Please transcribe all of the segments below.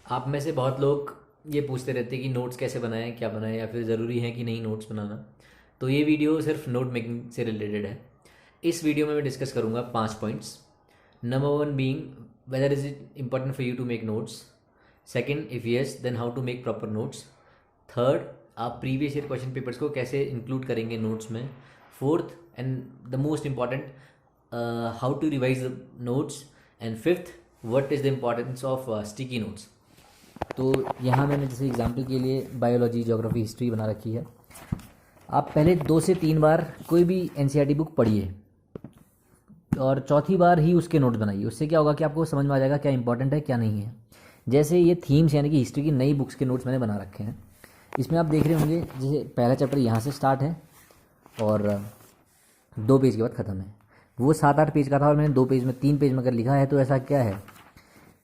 आप में से बहुत लोग ये पूछते रहते हैं कि नोट्स कैसे बनाएं, क्या बनाएं, या फिर ज़रूरी है कि नहीं नोट्स बनाना। तो ये वीडियो सिर्फ नोट मेकिंग से रिलेटेड है। इस वीडियो में मैं डिस्कस करूँगा 5 points. Number one being whether is it important for you to make notes. Second, if yes then how to make proper notes. Third, आप प्रीवियस ईयर क्वेश्चन पेपर्स को कैसे include करेंगे notes में। Fourth and the most important, how to revise the notes. And fifth, what is the importance of sticky notes. तो यहाँ मैंने जैसे example के लिए बायोलॉजी, ज्योग्राफी, हिस्ट्री बना रखी है। आप पहले 2 से 3 बार कोई भी एनसीईआरटी बुक पढ़िए और चौथी बार ही उसके नोट्स बनाइए। उससे क्या होगा कि आपको समझ में आ जाएगा क्या इंपॉर्टेंट है क्या नहीं है। जैसे ये थीम्स यानी कि हिस्ट्री की नई बुक्स के नोट्स मैंने बना रखे हैं। इसमें आप देख रहे होंगे जैसे पहला चैप्टर यहाँ से स्टार्ट है और 2 पेज के बाद ख़त्म है। वो 7-8 पेज का था और मैंने 2 पेज में 3 पेज में अगर लिखा है तो ऐसा क्या है।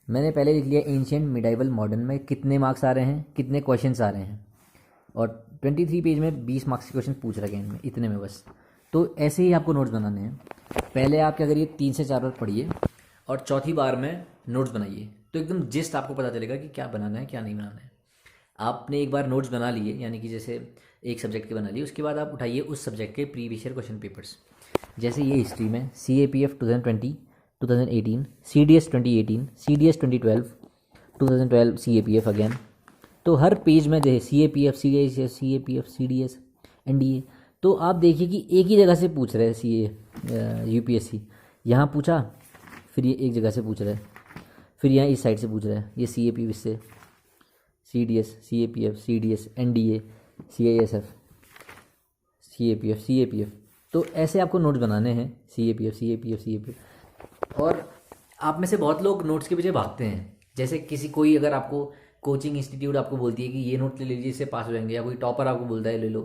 मैंने पहले लिख लिया एंशियंट, मिडाइवल, मॉडर्न में कितने मार्क्स आ रहे हैं, कितने क्वेश्चंस आ रहे हैं, और 23 पेज में 20 मार्क्स के क्वेश्चन पूछ रखे हैं इनमें, इतने में बस। तो ऐसे ही आपको नोट्स बनाने हैं। पहले आप क्या करिए, 3 से 4 बार पढ़िए और चौथी बार में नोट्स बनाइए। तो एकदम जिस्ट आपको पता चलेगा कि क्या बनाना है क्या नहीं बनाना है। आपने एक बार नोट्स बना लिए, यानी कि जैसे एक सब्जेक्ट के बना लिए, उसके बाद आप उठाइए उस सब्जेक्ट के प्रीवियस ईयर क्वेश्चन पेपर्स। जैसे ये हिस्ट्री में CAPF 2020, 2018, CDS 2018, CDS 2012, 2012 CAPF again. तो हर पेज में जैसे CAPF, CDS, CAPF, CDS, NDA। तो आप देखिए कि एक ही जगह से पूछ रहे हैं UPSC। यहाँ पूछा, फिर ये एक जगह से पूछ रहे हैं, फिर यहाँ इस साइड से पूछ रहे हैं, ये CAPF इससे, CDS, CAPF, CDS, NDA, CISF, CAPF। तो ऐसे आपको नोट्स बनाने हैं, CAPF। और आप में से बहुत लोग नोट्स के पीछे भागते हैं। जैसे कोई अगर आपको कोचिंग इंस्टीट्यूट आपको बोलती है कि ये नोट ले लीजिए इससे पास हो जाएंगे, या कोई टॉपर आपको बोलता है ले लो।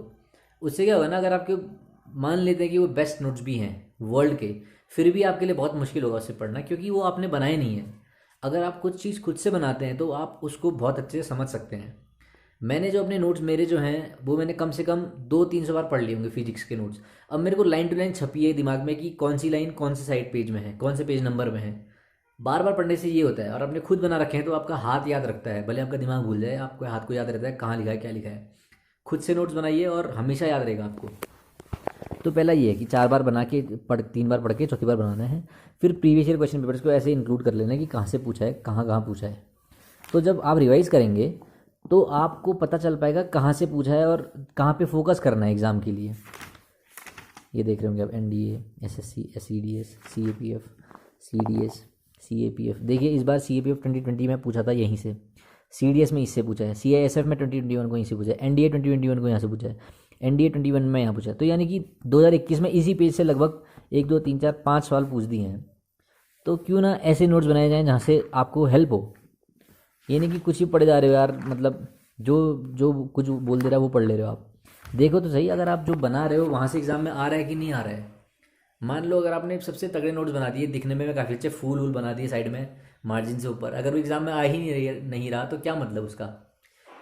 उससे क्या होगा ना, अगर आपके मान लेते हैं कि वो बेस्ट नोट्स भी हैं वर्ल्ड के, फिर भी आपके लिए बहुत मुश्किल होगा उससे पढ़ना, क्योंकि वो आपने बनाए नहीं है। अगर आप कुछ चीज़ खुद से बनाते हैं तो आप उसको बहुत अच्छे से समझ सकते हैं। मैंने जो अपने नोट्स मेरे जो हैं वो मैंने कम से कम 200-300 बार पढ़ लिए होंगे फिजिक्स के नोट्स। अब मेरे को लाइन टू लाइन छपी है दिमाग में कि कौन सी लाइन कौन से साइड पेज में है, कौन से पेज नंबर में है। बार बार पढ़ने से ये होता है। और आपने खुद बना रखे हैं तो आपका हाथ याद रखता है, भले आपका दिमाग भूल जाए, आपको हाथ को याद रहता है कहाँ लिखा है क्या लिखा है। खुद से नोट्स बनाइए और हमेशा याद रहेगा आपको। तो पहला ये है कि 4 बार बना के 3 बार पढ़ के चौथी बार बनाना है। फिर प्रीवियस ईयर क्वेश्चन पेपर्स को ऐसे इंक्लूड कर लेना है कि कहाँ से पूछा है, कहाँ कहाँ पूछा है। तो जब आप रिवाइज करेंगे तो आपको पता चल पाएगा कहाँ से पूछा है और कहाँ पे फोकस करना है एग्ज़ाम के लिए। ये देख रहे होंगे आप NDA, SSC, CDS, CAPF, CDS, CAPF। देखिए इस बार CAPF 2020 में पूछा था यहीं से, CDS में इससे पूछा है, CISF में 2021 को यहीं से पूछा है, NDA 2021 को यहाँ से पूछा है, NDA 21 में यहाँ पूछा है। तो यानी कि 2021 में इसी पेज से लगभग 1, 2, 3, 4, 5 सवाल पूछ दिए हैं। तो क्यों ना ऐसे नोट्स बनाए जाएँ जहाँ से आपको हेल्प हो। ये नहीं कि कुछ ही पढ़े जा रहे हो यार, मतलब जो जो कुछ बोल दे रहा है वो पढ़ ले रहे हो। आप देखो तो सही, अगर आप जो बना रहे हो वहाँ से एग्ज़ाम में आ रहा है कि नहीं आ रहा है। मान लो अगर आपने सबसे तगड़े नोट्स बना दिए, दिखने में काफ़ी अच्छे, फूल वूल बना दिए साइड में मार्जिन से ऊपर, अगर वो एग्ज़ाम में आ ही नहीं रहा तो क्या मतलब उसका।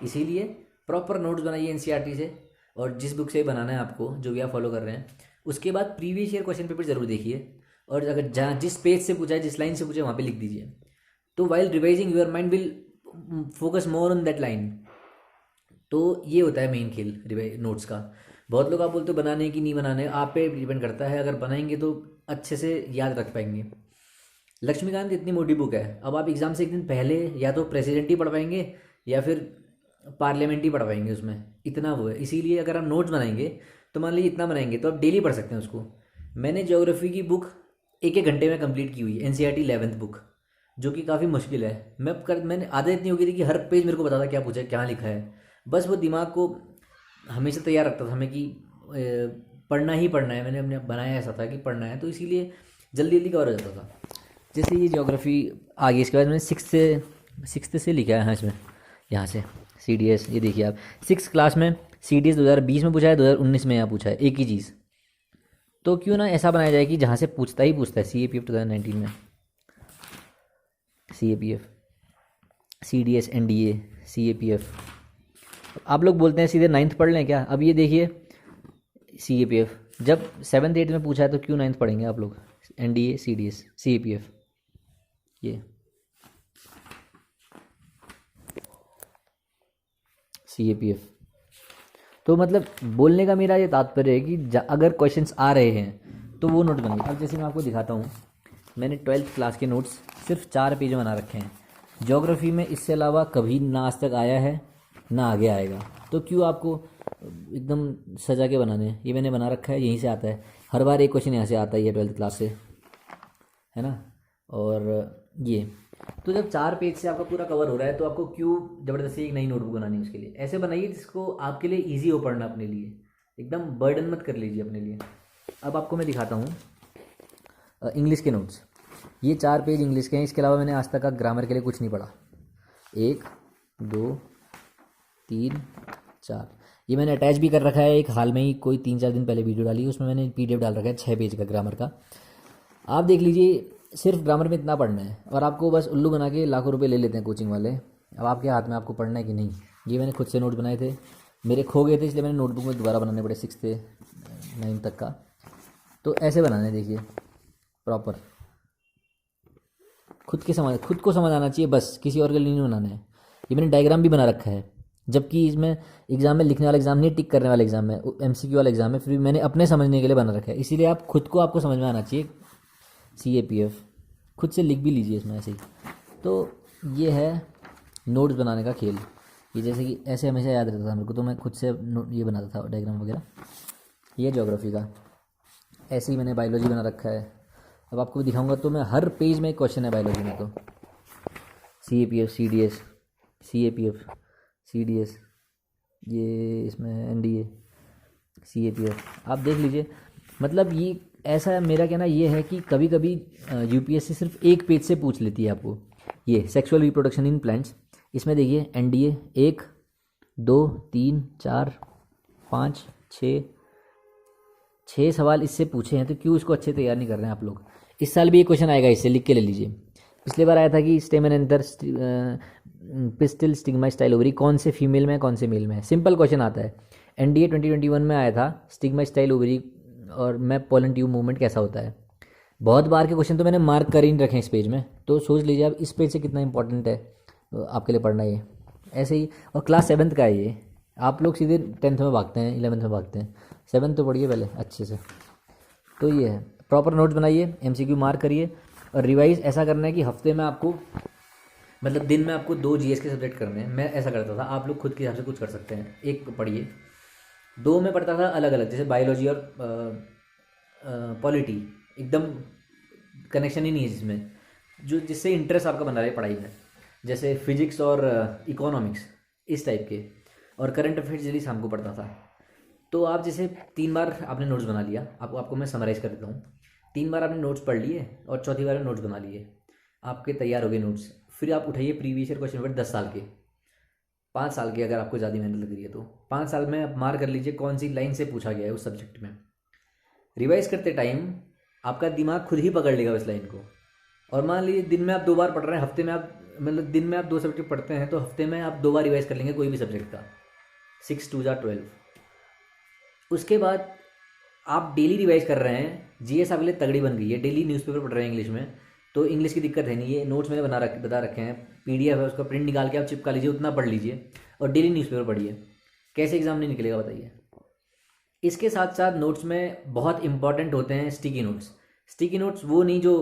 इसीलिए प्रॉपर नोट्स बनाइए NCERT से, और जिस बुक से बनाना है आपको, जो भी आप फॉलो कर रहे हैं। उसके बाद प्रीवियस ईयर क्वेश्चन पेपर जरूर देखिए, और अगर जहाँ जिस पेज से पूछा है, जिस लाइन से पूछा है, वहाँ पे लिख दीजिए। तो while revising your mind will focus more on that line. तो ये होता है मेन खेल नोट्स का। बहुत लोग आप बोलते हो बनाने की नहीं बनाने, आप पे डिपेंड करता है। अगर बनाएंगे तो अच्छे से याद रख पाएंगे। लक्ष्मीकांत इतनी मोटी बुक है, अब आप एग्ज़ाम से एक दिन पहले या तो प्रेसिडेंट ही पढ़ पाएंगे या फिर पार्लियामेंट ही पढ़ पाएंगे, उसमें इतना वो है। इसीलिए अगर आप नोट्स बनाएंगे तो मान लीजिए इतना बनाएंगे तो आप डेली पढ़ सकते हैं उसको। मैंने ज्योग्राफी की बुक 1-1 घंटे में कंप्लीट की हुई है, NCERT 11th बुक, जो कि काफ़ी मुश्किल है। मैंने आदत इतनी हो गई थी कि हर पेज मेरे को पता था क्या पूछा है क्या लिखा है। बस वो दिमाग को हमेशा तैयार रखता था हमें कि पढ़ना ही पढ़ना है। मैंने अपने बनाया ऐसा था कि पढ़ना है, तो इसीलिए जल्दी जल्दी कवर हो जाता था। जैसे ये ज्योग्राफी आ गई, इसके बाद मैंने सिक्स्थ से लिखा है। हाँ इसमें यहाँ से CDS, ये देखिए आप 6th क्लास में CDS 2020 में पूछा है, 2019 में यहाँ पूछा है, एक ही चीज़। तो क्यों ना ऐसा बनाया जाए कि जहाँ से पूछता ही पूछता है। CAPF 2019 में CAPF, CDS, NDA, CAPF। आप लोग बोलते हैं सीधे 9th पढ़ लें क्या। अब ये देखिए CAPF जब 7th 8th में पूछा है तो क्यों 9th पढ़ेंगे आप लोग। NDA, CDS, CAPF, ये CAPF। तो मतलब बोलने का मेरा ये तात्पर्य है कि अगर क्वेश्चंस आ रहे हैं तो वो नोट बनाइए। अब जैसे मैं आपको दिखाता हूँ, मैंने 12th क्लास के नोट्स सिर्फ 4 पेज बना रखे हैं। ज्योग्राफी में इससे अलावा कभी ना आज तक आया है ना आगे आएगा, तो क्यों आपको एकदम सजा के बनाने हैं। ये मैंने बना रखा है, यहीं से आता है, हर बार एक क्वेश्चन यहाँ से आता ही है 12th क्लास से, है ना। और ये तो जब 4 पेज से आपका पूरा कवर हो रहा है तो आपको क्यों ज़बरदस्ती एक नई नोटबुक बनानी है। उसके लिए ऐसे बनाइए जिसको आपके लिए ईजी हो पढ़ना, अपने लिए एकदम बर्डन मत कर लीजिए अपने लिए। अब आपको मैं दिखाता हूँ इंग्लिश के नोट्स। ये 4 पेज इंग्लिश के हैं, इसके अलावा मैंने आज तक का ग्रामर के लिए कुछ नहीं पढ़ा। 1 2 3 4 ये मैंने अटैच भी कर रखा है, एक हाल में ही कोई 3-4 दिन पहले वीडियो डाली, उसमें मैंने PDF डाल रखा है 6 पेज का ग्रामर का। आप देख लीजिए, सिर्फ ग्रामर में इतना पढ़ना है और आपको बस उल्लू बना के लाखों रुपए ले लेते हैं कोचिंग वाले। अब आपके हाथ में आपको पढ़ना है कि नहीं। ये मैंने खुद से नोट बनाए थे, मेरे खो गए थे, इसलिए मैंने नोटबुक में दोबारा बनाने पड़े 6 से 9 तक का। तो ऐसे बनाने, देखिए प्रॉपर, खुद को समझ आना चाहिए, बस किसी और के लिए नहीं बनाना है। ये मैंने डायग्राम भी बना रखा है, जबकि इसमें एग्जाम में लिखने वाला एग्जाम नहीं है, टिक करने वाला एग्जाम है, MCQ वाला एग्जाम है, फिर भी मैंने अपने समझने के लिए बना रखा है। इसीलिए आप खुद को आपको समझ में आना चाहिए। CAPF खुद से लिख भी लीजिए इसमें ऐसे ही। तो ये है नोट्स बनाने का खेल। ये जैसे कि ऐसे हमेशा याद रहता था मेरे को, तो मैं खुद से ये बनाता था डायग्राम वगैरह। ये ज्योग्राफी का ऐसे ही मैंने बायोलॉजी बना रखा है। अब आपको भी दिखाऊंगा, तो मैं हर पेज में एक क्वेश्चन है बायोलॉजी में। तो CAPF CDS CAPF CDS, ये इसमें NDA CAPF, आप देख लीजिए। मतलब ये ऐसा, मेरा कहना ये है कि कभी कभी UPSC सिर्फ एक पेज से पूछ लेती है आपको। ये सेक्सुअल रिप्रोडक्शन इन प्लांट्स, इसमें देखिए NDA 1 2 3 4 5 6 सवाल इससे पूछे हैं, तो क्यों इसको अच्छे तैयार नहीं कर रहे हैं आप लोग। इस साल भी एक क्वेश्चन आएगा, इससे लिख के ले लीजिए। पिछले बार आया था कि स्टेमन anther pistil stigma style ovary कौन से फीमेल में है कौन से मेल में है, सिंपल क्वेश्चन आता है। NDA 2021 में आया था स्टिग्मा स्टाइल ओवरी और मैं पोलन ट्यूब मूवमेंट कैसा होता है। बहुत बार के क्वेश्चन तो मैंने मार्क कर ही नहीं रखे इस पेज में, तो सोच लीजिए अब इस पेज से कितना इंपॉर्टेंट है आपके लिए पढ़ना ये। ऐसे ही, और क्लास 7th का है ये। आप लोग सीधे 10th में भागते हैं, 11th में भागते हैं, 7th तो पढ़िए पहले अच्छे से। तो ये है, प्रॉपर नोट्स बनाइए, MCQ मार्क करिए, और रिवाइज ऐसा करना है कि हफ्ते में आपको, मतलब दिन में आपको 2 GS के सब्जेक्ट करने हैं। मैं ऐसा करता था, आप लोग खुद के हिसाब से कुछ कर सकते हैं। एक पढ़िए, 2 में पढ़ता था अलग अलग, जैसे बायोलॉजी और पॉलिटी, एकदम कनेक्शन ही नहीं है जिसमें, जो जिससे इंटरेस्ट आपका बना रहे पढ़ाई में, जैसे फिजिक्स और इकोनॉमिक्स इस टाइप के। और करंट अफेयर्स जल्दी शाम को पढ़ता था। तो आप जैसे 3 बार आपने नोट्स बना लिया, आपको मैं समराइज़ कर देता हूँ। 3 बार आपने नोट्स पढ़ लिए और चौथी बार में नोट्स बना लिए, आपके तैयार हो गए नोट्स। फिर आप उठाइए प्रीवियस ईयर क्वेश्चन पेपर 10 साल के, 5 साल के, अगर आपको ज़्यादा मेहनत लग रही है तो 5 साल में आप मार्क कर लीजिए कौन सी लाइन से पूछा गया है उस सब्जेक्ट में। रिवाइज करते टाइम आपका दिमाग खुद ही पकड़ लेगा उस लाइन को। और मान लीजिए दिन में आप 2 बार पढ़ रहे हैं, हफ्ते में आप, मतलब दिन में आप 2 सब्जेक्ट पढ़ते हैं, तो हफ्ते में आप 2 बार रिवाइज कर लेंगे कोई भी सब्जेक्ट का, 6 2 12। उसके बाद आप डेली रिवाइज कर रहे हैं, GS आपके लिए तगड़ी बन गई है, डेली न्यूज़पेपर पढ़ रहे हैं इंग्लिश में, तो इंग्लिश की दिक्कत है नहीं। ये नोट्स मैंने बता रखे हैं, PDF है, उसका प्रिंट निकाल के आप चिपका लीजिए, उतना पढ़ लीजिए और डेली न्यूज़पेपर पढ़िए। कैसे एग्जाम नहीं निकलेगा बताइए। इसके साथ साथ नोट्स में बहुत इंपॉर्टेंट होते हैं स्टिकी नोट्स। स्टिकी नोट्स वो नहीं जो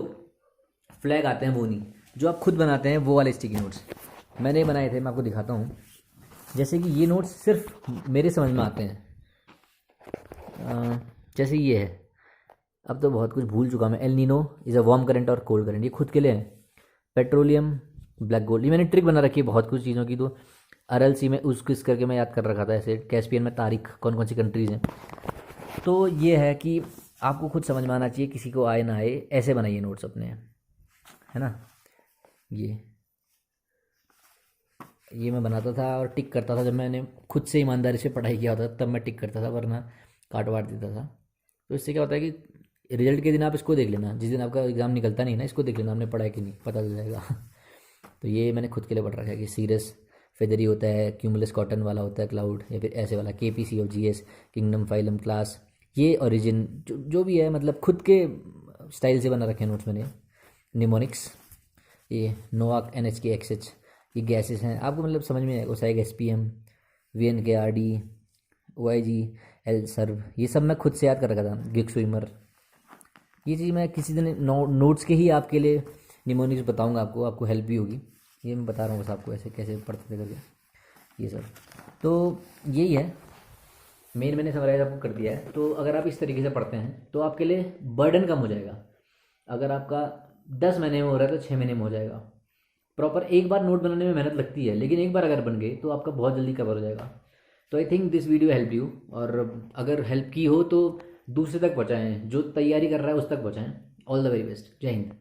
फ्लैग आते हैं, वो नहीं, जो आप खुद बनाते हैं वो वाले स्टिकी नोट्स मैंने बनाए थे। मैं आपको दिखाता हूँ, जैसे कि ये नोट्स सिर्फ मेरे समझ में आते हैं। जैसे ये है, अब तो बहुत कुछ भूल चुका मैं। El Nino is a warm current और कोल्ड करंट, ये खुद के लिए है। पेट्रोलियम, ब्लैक गोल्ड, ये मैंने ट्रिक बना रखी है बहुत कुछ चीज़ों की। तो RLC में उसको इस करके मैं याद कर रखा था, ऐसे कैस्पियन में तारीख कौन कौन सी कंट्रीज़ हैं। तो ये है कि आपको खुद समझ में आना चाहिए, किसी को आए ना आए, ऐसे बनाइए नोट्स अपने, है ना। ये मैं बनाता था और टिक करता था, जब मैंने खुद से ईमानदारी से पढ़ाई किया होता तब मैं टिक करता था, वरना काट वाट देता था। तो इससे क्या होता है कि रिजल्ट के दिन आप इसको देख लेना, जिस दिन आपका एग्ज़ाम निकलता नहीं ना, इसको देख लेना आपने पढ़ा है कि नहीं, पता चल जाएगा। तो ये मैंने खुद के लिए पढ़ रखा है कि सीरस फेदरी होता है, क्यूमुलस कॉटन वाला होता है क्लाउड, या फिर ऐसे वाला KPC और GS, किंगडम, फाइलम, क्लास, ये ओरिजिन, जो भी है, मतलब खुद के स्टाइल से बना रखे हैं नोट्स मैंने। निमोनिक्स, ये नोवाक, NHK, XH, ये गैसेस हैं, आपको मतलब समझ में आएगा। ओसाइक, SPM, VNKRD, OIG, सर्व, ये सब मैं खुद से याद कर रखा था। गिग स्विमर, ये चीज़ मैं किसी दिन नोट्स के ही आपके लिए निमोनिक्स बताऊंगा आपको, आपको हेल्प भी होगी। ये मैं बता रहा हूँ बस आपको ऐसे कैसे पढ़ते थे करके ये सब। तो यही है मेन, मैंने समराइज आपको कर दिया है। तो अगर आप इस तरीके से पढ़ते हैं तो आपके लिए बर्डन कम हो जाएगा। अगर आपका 10 महीने में हो रहा है तो 6 महीने में हो जाएगा। प्रॉपर एक बार नोट बनाने में मेहनत लगती है, लेकिन एक बार अगर बन गए तो आपका बहुत जल्दी कवर हो जाएगा। तो I think this video help you, और अगर हेल्प की हो तो दूसरे तक पहुँचाएँ, जो तैयारी कर रहा है उस तक पहुँचाएँ। ऑल द वेरी बेस्ट, जय हिंद।